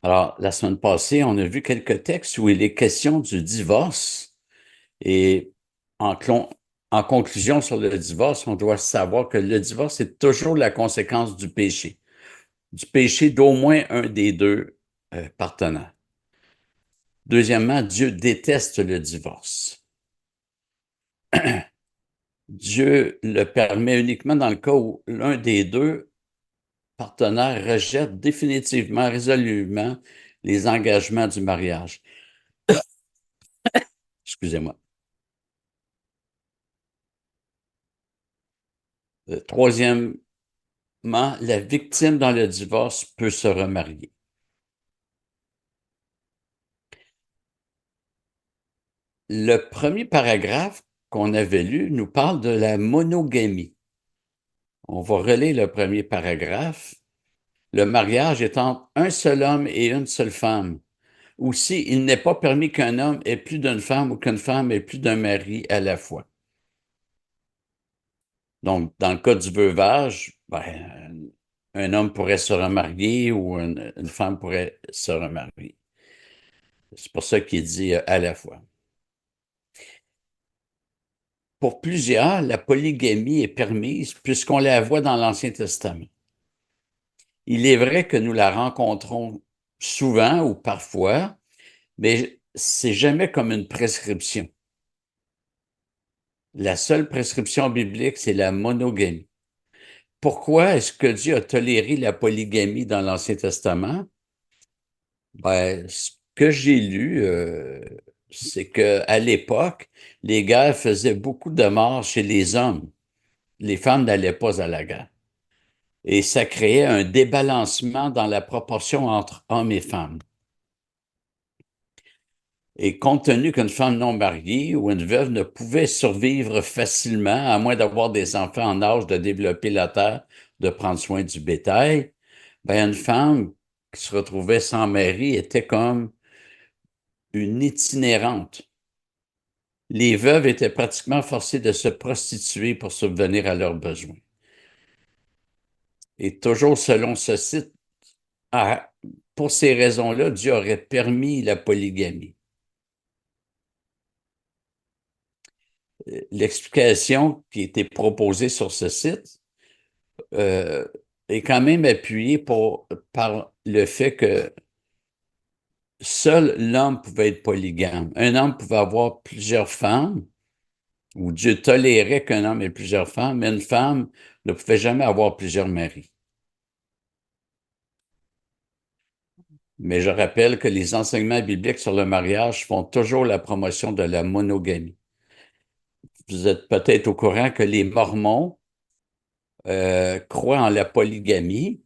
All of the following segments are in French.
Alors, la semaine passée, on a vu quelques textes où il est question du divorce et en, clon- en conclusion sur le divorce, on doit savoir que le divorce est toujours la conséquence du péché d'au moins un des deux partenaires. Deuxièmement, Dieu déteste le divorce. Dieu le permet uniquement dans le cas où l'un des deux partenaires rejette définitivement, résolument les engagements du mariage. Excusez-moi. Troisièmement, la victime dans le divorce peut se remarier. Le premier paragraphe qu'on avait lu nous parle de la monogamie. On va relire le premier paragraphe. Le mariage est entre un seul homme et une seule femme. Aussi, il n'est pas permis qu'un homme ait plus d'une femme ou qu'une femme ait plus d'un mari à la fois. Donc, dans le cas du veuvage, un homme pourrait se remarier ou une femme pourrait se remarier. C'est pour ça qu'il dit à la fois. Pour plusieurs, la polygamie est permise puisqu'on la voit dans l'Ancien Testament. Il est vrai que nous la rencontrons souvent ou parfois, mais c'est jamais comme une prescription. La seule prescription biblique, c'est la monogamie. Pourquoi est-ce que Dieu a toléré la polygamie dans l'Ancien Testament? Ce que j'ai lu, c'est qu'à l'époque, les guerres faisaient beaucoup de morts chez les hommes. Les femmes n'allaient pas à la guerre. Et ça créait un débalancement dans la proportion entre hommes et femmes. Et compte tenu qu'une femme non mariée ou une veuve ne pouvait survivre facilement, à moins d'avoir des enfants en âge de développer la terre, de prendre soin du bétail, une femme qui se retrouvait sans mari était comme une itinérante. Les veuves étaient pratiquement forcées de se prostituer pour subvenir à leurs besoins. Et toujours selon ce site, ah, pour ces raisons-là, Dieu aurait permis la polygamie. L'explication qui a été proposée sur ce site euh, est quand même appuyée par le fait que seul l'homme pouvait être polygame. Un homme pouvait avoir plusieurs femmes, ou Dieu tolérait qu'un homme ait plusieurs femmes, mais une femme ne pouvait jamais avoir plusieurs maris. Mais je rappelle que les enseignements bibliques sur le mariage font toujours la promotion de la monogamie. Vous êtes peut-être au courant que les Mormons croient en la polygamie.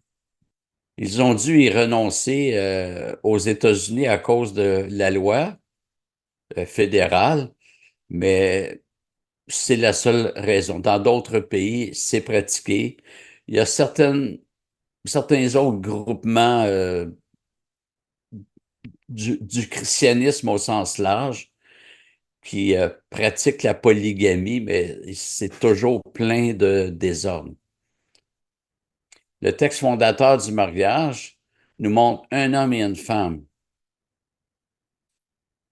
Ils ont dû y renoncer aux États-Unis à cause de la loi fédérale, mais c'est la seule raison. Dans d'autres pays, c'est pratiqué. Il y a certains autres groupements du christianisme au sens large qui pratiquent la polygamie, mais c'est toujours plein de désordre. Le texte fondateur du mariage nous montre un homme et une femme.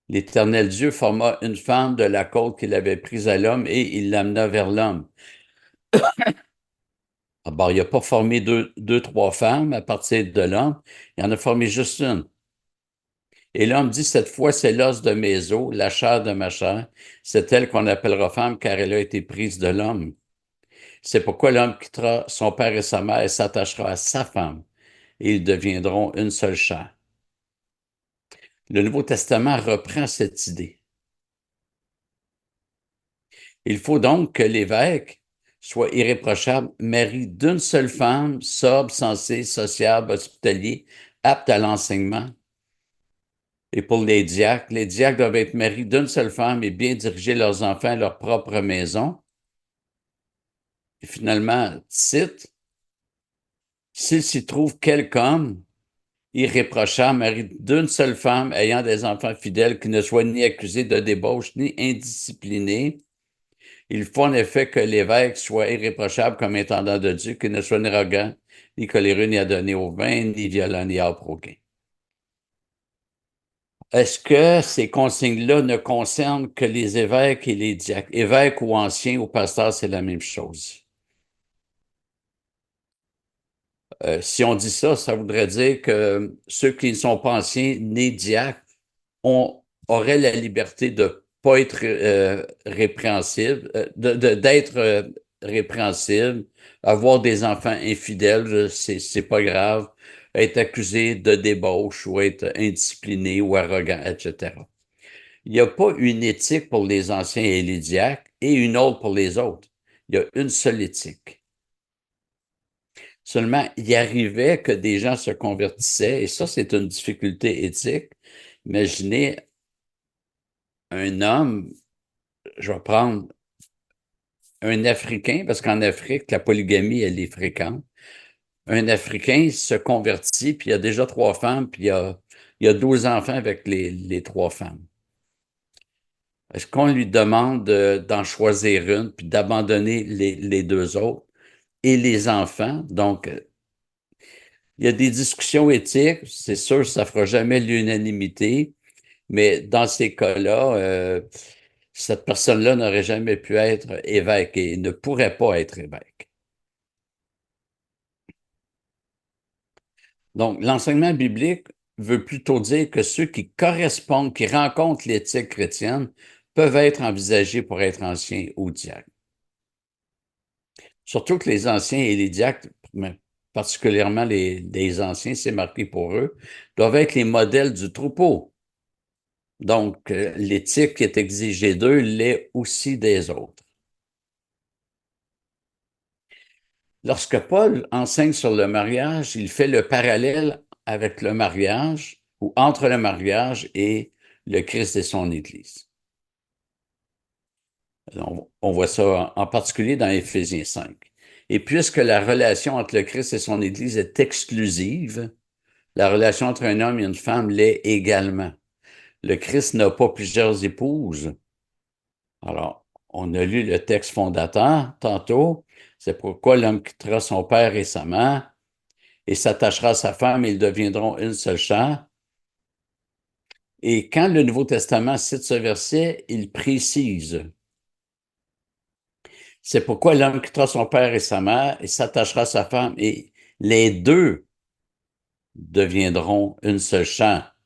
L'Éternel Dieu forma une femme de la côte qu'il avait prise à l'homme et il l'amena vers l'homme. D'abord, il n'a pas formé trois femmes à partir de l'homme, il en a formé juste une. Et l'homme dit, cette fois, c'est l'os de mes os, la chair de ma chair. C'est elle qu'on appellera femme car elle a été prise de l'homme. C'est pourquoi l'homme quittera son père et sa mère et s'attachera à sa femme, et ils deviendront une seule chair. Le Nouveau Testament reprend cette idée. Il faut donc que l'évêque soit irréprochable, mari d'une seule femme, sobre, sensé, sociable, hospitalier, apte à l'enseignement. Et pour les diacres doivent être maris d'une seule femme et bien diriger leurs enfants à leur propre maison. Et finalement, Tite, s'il s'y trouve quelque homme irréprochable, mari d'une seule femme, ayant des enfants fidèles, qui ne soient ni accusés de débauche, ni indisciplinés, il faut en effet que l'évêque soit irréprochable comme intendant de Dieu, qu'il ne soit ni arrogant, ni coléreux, ni adonné au vin, ni violent, ni âpre au gain. Est-ce que ces consignes-là ne concernent que les évêques et les diacres? Évêques ou anciens ou pasteurs, c'est la même chose. Si on dit ça, ça voudrait dire que ceux qui ne sont pas anciens ni diacres auraient la liberté de ne pas être répréhensibles, d'être répréhensibles, avoir des enfants infidèles, c'est pas grave, être accusé de débauche ou être indiscipliné ou arrogant, etc. Il n'y a pas une éthique pour les anciens et les diacres et une autre pour les autres. Il y a une seule éthique. Seulement, il arrivait que des gens se convertissaient, et ça, c'est une difficulté éthique. Imaginez un homme, je vais prendre un Africain, parce qu'en Afrique, la polygamie, elle est fréquente. Un Africain se convertit, puis il y a déjà 3 femmes, puis il y a 12 enfants avec les 3 femmes. Est-ce qu'on lui demande d'en choisir une, puis d'abandonner les 2 autres et les enfants? Donc, il y a des discussions éthiques, c'est sûr, ça ne fera jamais l'unanimité, mais dans ces cas-là, cette personne-là n'aurait jamais pu être évêque et ne pourrait pas être évêque. Donc, l'enseignement biblique veut plutôt dire que ceux qui correspondent, qui rencontrent l'éthique chrétienne, peuvent être envisagés pour être anciens ou diacres. Surtout que les anciens et les diacres, mais particulièrement les anciens, c'est marqué pour eux, doivent être les modèles du troupeau. Donc, l'éthique qui est exigée d'eux l'est aussi des autres. Lorsque Paul enseigne sur le mariage, il fait le parallèle avec le mariage ou entre le mariage et le Christ et son Église. On voit ça en particulier dans Éphésiens 5. Et puisque la relation entre le Christ et son Église est exclusive, la relation entre un homme et une femme l'est également. Le Christ n'a pas plusieurs épouses. Alors, on a lu le texte fondateur tantôt. C'est pourquoi l'homme quittera son père et sa mère et s'attachera à sa femme et ils deviendront une seule chair. Et quand le Nouveau Testament cite ce verset, il précise: c'est pourquoi l'homme quittera son père et sa mère et s'attachera à sa femme et les deux deviendront une seule chair.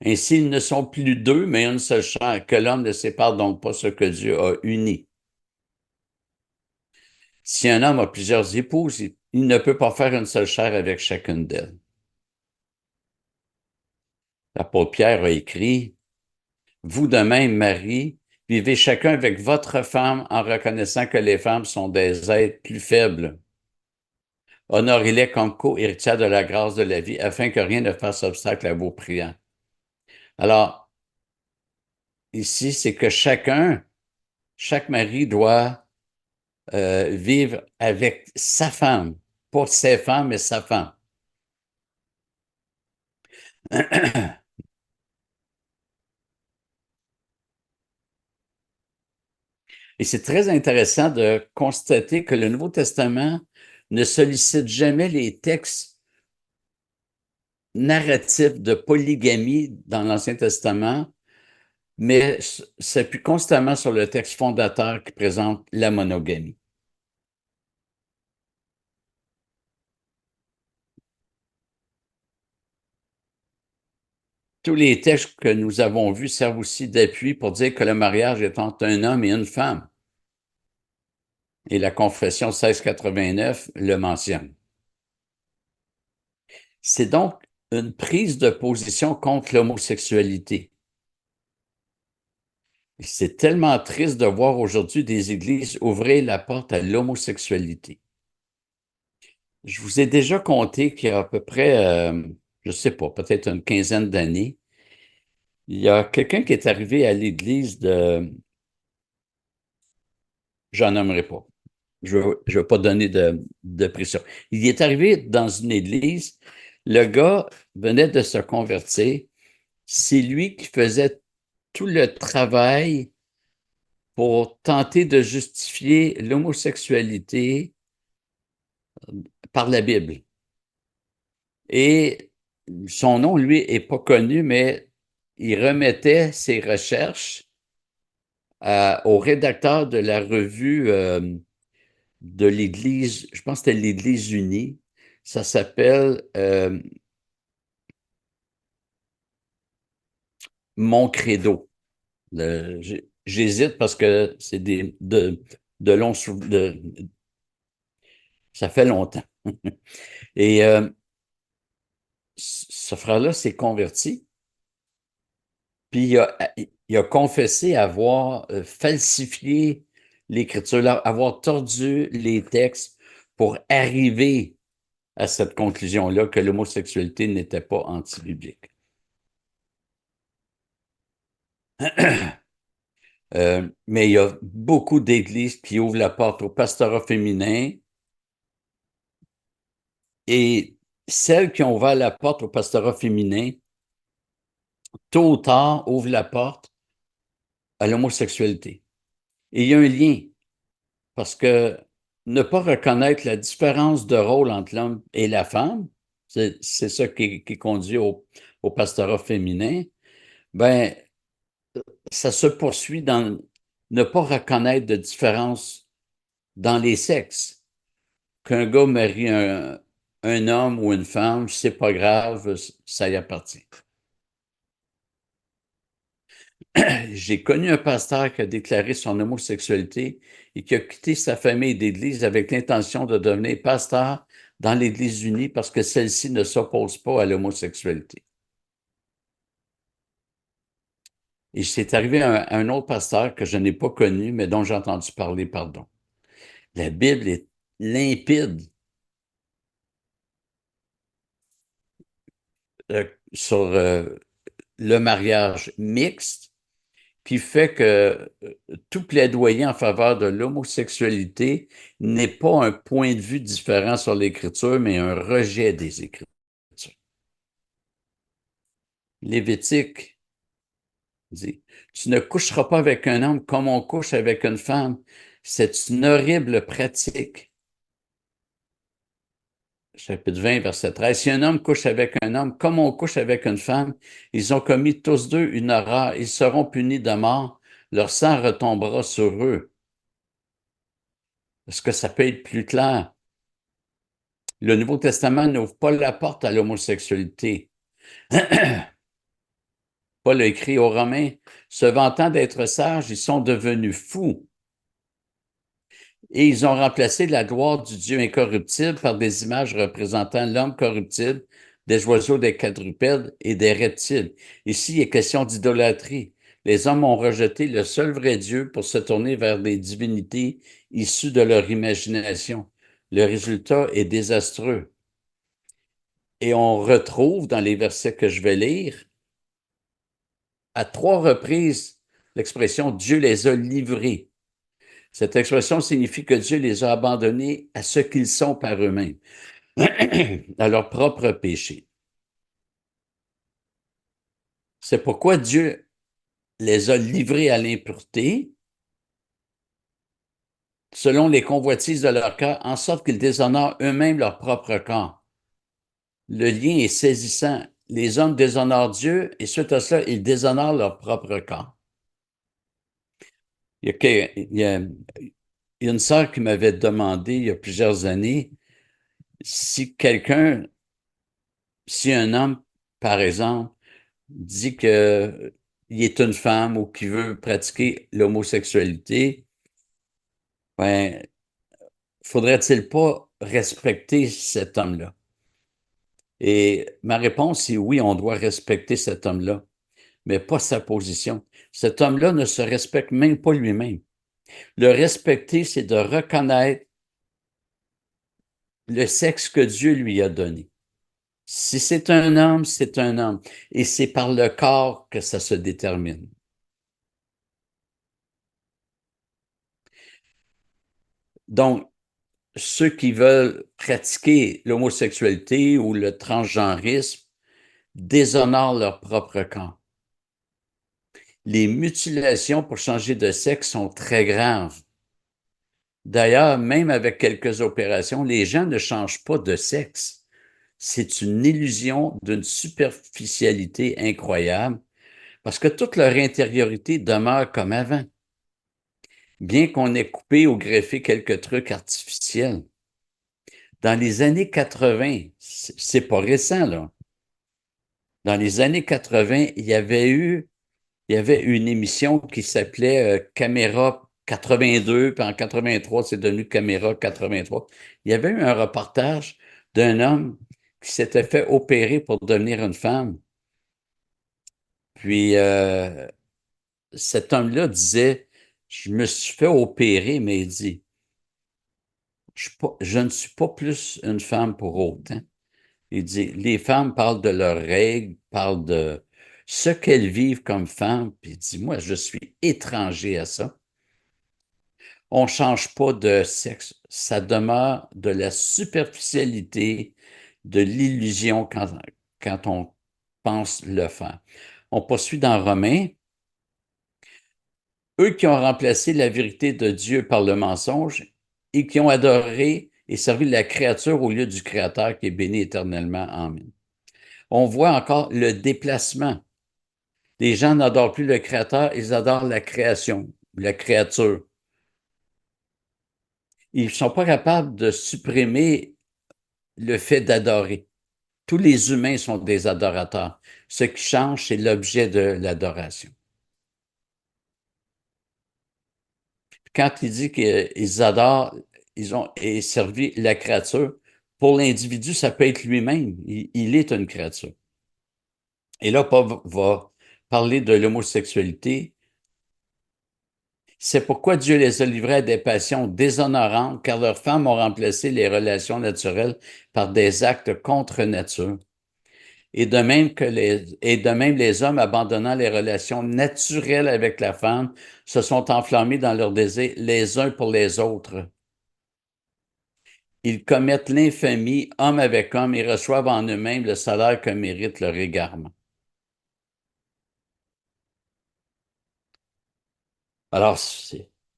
Ainsi, ils ne sont plus deux, mais une seule chair, que l'homme ne sépare donc pas ce que Dieu a uni. Si un homme a plusieurs épouses, il ne peut pas faire une seule chair avec chacune d'elles. L'apôtre Pierre a écrit: vous de même, Marie, vivez chacun avec votre femme en reconnaissant que les femmes sont des êtres plus faibles. Honorez-les comme co-héritières de la grâce de la vie, afin que rien ne fasse obstacle à vos prières. Alors, ici, c'est que chaque mari doit vivre avec sa femme, pas ses femmes, mais sa femme. Et c'est très intéressant de constater que le Nouveau Testament ne sollicite jamais les textes narratifs de polygamie dans l'Ancien Testament, mais s'appuie constamment sur le texte fondateur qui présente la monogamie. Tous les textes que nous avons vus servent aussi d'appui pour dire que le mariage est entre un homme et une femme. Et la Confession 1689 le mentionne. C'est donc une prise de position contre l'homosexualité. C'est tellement triste de voir aujourd'hui des églises ouvrir la porte à l'homosexualité. Je vous ai déjà conté qu'il y a à peu près, je ne sais pas, peut-être une quinzaine d'années, il y a quelqu'un qui est arrivé à l'église j'en nommerai pas, je ne vais pas donner de pression. Il est arrivé dans une église, le gars venait de se convertir, c'est lui qui faisait tout le travail pour tenter de justifier l'homosexualité par la Bible. Et son nom, lui, est pas connu, mais il remettait ses recherches au rédacteur de la revue de l'Église, je pense que c'était l'Église unie. Ça s'appelle Mon Credo. J'hésite parce que c'est de longs ça fait longtemps. Et ce frère-là s'est converti, puis il a confessé avoir falsifié l'Écriture, avoir tordu les textes pour arriver à cette conclusion-là que l'homosexualité n'était pas anti-biblique. Mais il y a beaucoup d'églises qui ouvrent la porte au pastorat féminin et celles qui ont ouvert la porte au pastorat féminin, tôt ou tard, ouvrent la porte à l'homosexualité. Et il y a un lien, parce que ne pas reconnaître la différence de rôle entre l'homme et la femme, c'est ça qui conduit au pastorat féminin, ben, ça se poursuit dans ne pas reconnaître de différence dans les sexes. Qu'un gars marie un homme ou une femme, c'est pas grave, ça y appartient. J'ai connu un pasteur qui a déclaré son homosexualité et qui a quitté sa famille d'église avec l'intention de devenir pasteur dans l'Église unie parce que celle-ci ne s'oppose pas à l'homosexualité. Et c'est arrivé à un autre pasteur que je n'ai pas connu, mais dont j'ai entendu parler, pardon. La Bible est limpide sur le mariage mixte, qui fait que tout plaidoyer en faveur de l'homosexualité n'est pas un point de vue différent sur l'Écriture, mais un rejet des Écritures. Lévitique dit, tu ne coucheras pas avec un homme comme on couche avec une femme. C'est une horrible pratique. Chapitre 20, verset 13. Si un homme couche avec un homme comme on couche avec une femme, ils ont commis tous deux une horreur. Ils seront punis de mort. Leur sang retombera sur eux. Est-ce que ça peut être plus clair? Le Nouveau Testament n'ouvre pas la porte à l'homosexualité. Paul a écrit aux Romains, se vantant d'être sages, ils sont devenus fous. Et ils ont remplacé la gloire du Dieu incorruptible par des images représentant l'homme corruptible, des oiseaux, des quadrupèdes et des reptiles. Ici, il est question d'idolâtrie. Les hommes ont rejeté le seul vrai Dieu pour se tourner vers des divinités issues de leur imagination. Le résultat est désastreux. Et on retrouve dans les versets que je vais lire, à 3 reprises, l'expression Dieu les a livrés. Cette expression signifie que Dieu les a abandonnés à ce qu'ils sont par eux-mêmes, à leur propre péché. C'est pourquoi Dieu les a livrés à l'impureté, selon les convoitises de leur cœur, en sorte qu'ils déshonorent eux-mêmes leur propre corps. Le lien est saisissant. Les hommes déshonorent Dieu et suite à cela, ils déshonorent leur propre corps. Il y a une sœur qui m'avait demandé il y a plusieurs années si si un homme, par exemple, dit qu'il est une femme ou qu'il veut pratiquer l'homosexualité, ben, faudrait-il pas respecter cet homme-là? Et ma réponse est oui, on doit respecter cet homme-là, mais pas sa position. Cet homme-là ne se respecte même pas lui-même. Le respecter, c'est de reconnaître le sexe que Dieu lui a donné. Si c'est un homme, c'est un homme. Et c'est par le corps que ça se détermine. Donc, ceux qui veulent pratiquer l'homosexualité ou le transgenrisme déshonorent leur propre corps. Les mutilations pour changer de sexe sont très graves. D'ailleurs, même avec quelques opérations, les gens ne changent pas de sexe. C'est une illusion d'une superficialité incroyable Parce que toute leur intériorité demeure comme avant, bien qu'on ait coupé ou greffé quelques trucs artificiels. Dans les années 80, c'est pas récent, là. Dans les années 80, il y avait une émission qui s'appelait Caméra 82, puis en 83, c'est devenu Caméra 83. Il y avait eu un reportage d'un homme qui s'était fait opérer pour devenir une femme. Puis cet homme-là disait, je me suis fait opérer, mais il dit, je ne suis pas plus une femme pour autant. Il dit, les femmes parlent de leurs règles, parlent de ce qu'elles vivent comme femmes, puis il dit, moi, je suis étranger à ça. On ne change pas de sexe, ça demeure de la superficialité, de l'illusion quand on pense le faire. On poursuit dans Romains. Eux qui ont remplacé la vérité de Dieu par le mensonge et qui ont adoré et servi la créature au lieu du Créateur qui est béni éternellement. Amen. On voit encore le déplacement. Les gens n'adorent plus le Créateur, ils adorent la création, la créature. Ils ne sont pas capables de supprimer le fait d'adorer. Tous les humains sont des adorateurs. Ce qui change, c'est l'objet de l'adoration. Quand il dit qu'ils adorent, ils ont servi la créature, pour l'individu, ça peut être lui-même. Il est une créature. Et là, Paul va parler de l'homosexualité. C'est pourquoi Dieu les a livrés à des passions déshonorantes, car leurs femmes ont remplacé les relations naturelles par des actes contre nature. Et de même les hommes, abandonnant les relations naturelles avec la femme, se sont enflammés dans leurs désirs les uns pour les autres. Ils commettent l'infamie, homme avec homme, et reçoivent en eux-mêmes le salaire que mérite leur égarement. Alors,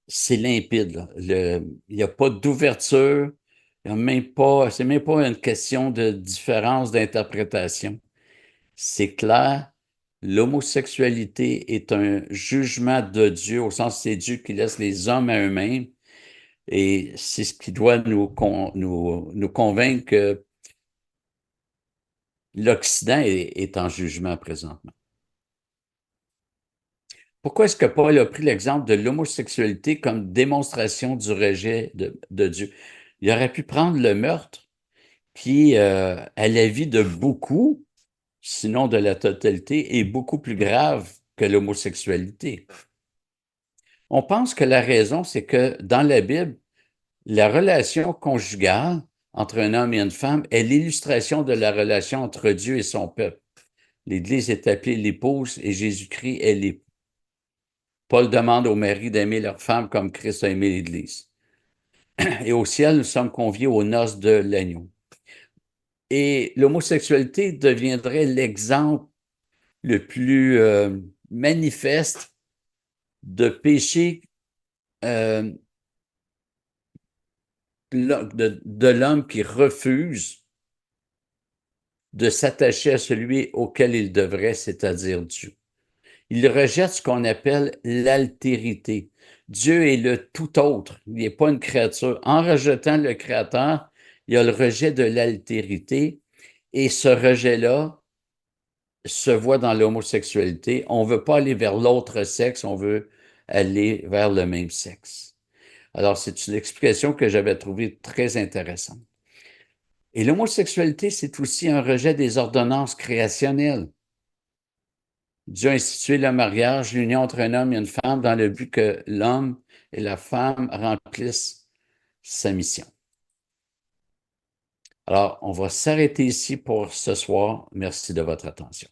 c'est limpide, là. Il n'y a pas d'ouverture, il y a même pas, c'est même pas une question de différence d'interprétation. C'est clair, l'homosexualité est un jugement de Dieu, au sens que c'est Dieu qui laisse les hommes à eux-mêmes, et c'est ce qui doit nous convaincre que l'Occident est en jugement présentement. Pourquoi est-ce que Paul a pris l'exemple de l'homosexualité comme démonstration du rejet de Dieu? Il aurait pu prendre le meurtre qui, à la vie de beaucoup, sinon de la totalité, est beaucoup plus grave que l'homosexualité. On pense que la raison, c'est que dans la Bible, la relation conjugale entre un homme et une femme est l'illustration de la relation entre Dieu et son peuple. L'Église est appelée l'épouse et Jésus-Christ est l'époux. Paul demande aux maris d'aimer leur femme comme Christ a aimé l'Église. Et au ciel, nous sommes conviés aux noces de l'agneau. Et l'homosexualité deviendrait l'exemple le plus manifeste de péché euh, de l'homme qui refuse de s'attacher à celui auquel il devrait, c'est-à-dire Dieu. Il rejette ce qu'on appelle l'altérité. Dieu est le tout autre, il n'est pas une créature. En rejetant le Créateur, il y a le rejet de l'altérité et ce rejet-là se voit dans l'homosexualité. On ne veut pas aller vers l'autre sexe, on veut aller vers le même sexe. Alors, c'est une explication que j'avais trouvée très intéressante. Et l'homosexualité, c'est aussi un rejet des ordonnances créationnelles. Dieu a institué le mariage, l'union entre un homme et une femme, dans le but que l'homme et la femme remplissent sa mission. Alors, on va s'arrêter ici pour ce soir. Merci de votre attention.